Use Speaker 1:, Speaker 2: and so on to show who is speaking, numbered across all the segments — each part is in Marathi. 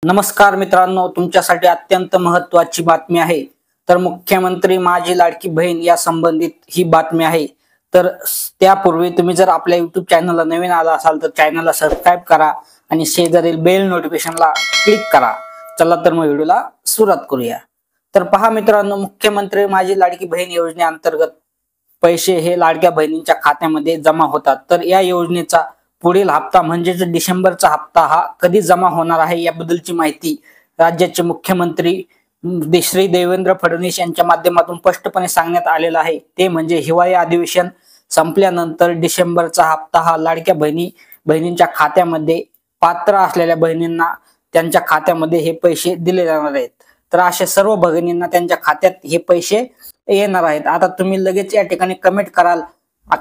Speaker 1: नमस्कार मित्रांनो, तुमच्यासाठी अत्यंत महत्त्वाची बातमी आहे। तर मुख्यमंत्री माझी लाडकी बहीण या संबंधित ही बातमी आहे। तर त्यापूर्वी तुम्ही जर आपल्या YouTube चॅनलला नवीन आला असाल तर चॅनलला सबस्क्राइब करा आणि शेजारील बेल नोटिफिकेशनला क्लिक करा। चला तर मग व्हिडिओला सुरुवात करूया। तर पहा मित्रांनो, मुख्यमंत्री माझी लाडकी बहीण योजनेअंतर्गत पैसे हे लाडक्या बहिणींच्या खात्यामध्ये जमा होतात। तर या योजनेचा पुढील हप्ता म्हणजेच डिसेंबरचा हप्ता हा कधी जमा होणार आहे याबद्दलची माहिती राज्याचे मुख्यमंत्री श्री देवेंद्र फडणवीस यांच्या माध्यमातून स्पष्टपणे सांगण्यात आलेला आहे। ते म्हणजे हिवाळी अधिवेशन संपल्यानंतर डिसेंबरचा हप्ता हा लाडक्या बहिणींच्या खात्यामध्ये पात्र असलेल्या बहिणींना त्यांच्या खात्यामध्ये हे पैसे दिले जाणार आहेत। तर अशा सर्व भगिनींना त्यांच्या खात्यात हे पैसे येणार आहेत। आता तुम्ही लगेच या ठिकाणी कमेंट कराल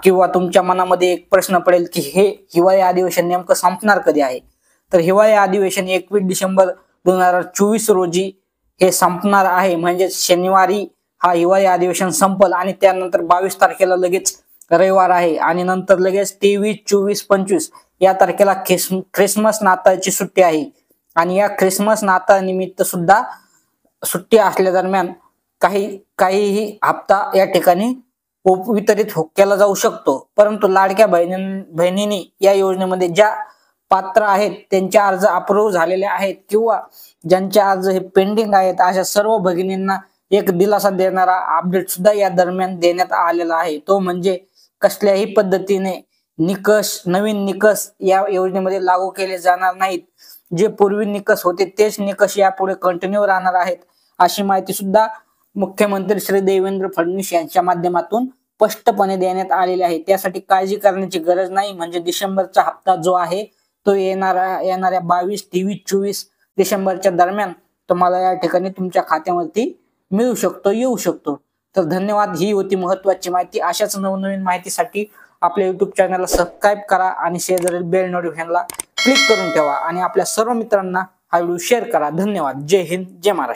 Speaker 1: किंवा तुमच्या मनामध्ये एक प्रश्न पडेल की हे हिवाळी अधिवेशन नेमकं संपणार कधी आहे। तर हिवाळी अधिवेशन 21 डिसेंबर 2024 रोजी हे संपणार आहे। म्हणजे शनिवारी हा हिवाळी अधिवेशन संपल आणि त्यानंतर 22 तारखेला लगेच रविवार आहे आणि नंतर लगेच 23, 24, 25 या तारखेला ख्रिसमस नाताळची सुट्टी आहे। आणि या ख्रिसमस नाताळ निमित्त सुद्धा सुट्टी असल्या दरम्यान काहीही हप्ता या ठिकाणी वितरित केला जाऊ शकतो। परंतु लाडक्या बहिणींनी या योजनेमध्ये ज्या पात्र आहेत त्यांचे अर्ज अप्रूव्ह झालेले आहेत किंवा ज्यांचे अर्ज हे पेंडिंग आहेत अशा सर्व भगिनींना एक दिलासा देणारा अपडेट सुद्धा या दरम्यान देण्यात आलेला आहे। तो म्हणजे कसल्याही पद्धतीने नवीन निकष या योजनेमध्ये लागू केले जाणार नाहीत। जे पूर्वी निकष होते तेच निकष यापुढे कंटिन्यू राहणार आहेत अशी माहिती सुद्धा मुख्यमंत्री श्री देवेंद्र फडणवीस यांच्या माध्यमातून स्पष्टपणे देण्यात आलेले आहे। त्यासाठी काळजी करण्याची गरज नाही। म्हणजे डिसेंबरचा हप्ता जो आहे तो येणाऱ्या 22, 23, 24 डिसेंबरच्या दरम्यान तुम्हाला या ठिकाणी तुमच्या खात्यावरती येऊ शकतो। तर धन्यवाद। ही होती महत्त्वाची माहिती। अशाच नवनवीन माहितीसाठी आपल्या YouTube चॅनलला सबस्क्राइब करा आणि शेजारील बेल नोटिफिकेशनला क्लिक करून ठेवा आणि आपल्या सर्व मित्रांना हा व्हिडिओ शेअर करा। धन्यवाद। जय हिंद, जय महाराष्ट्र।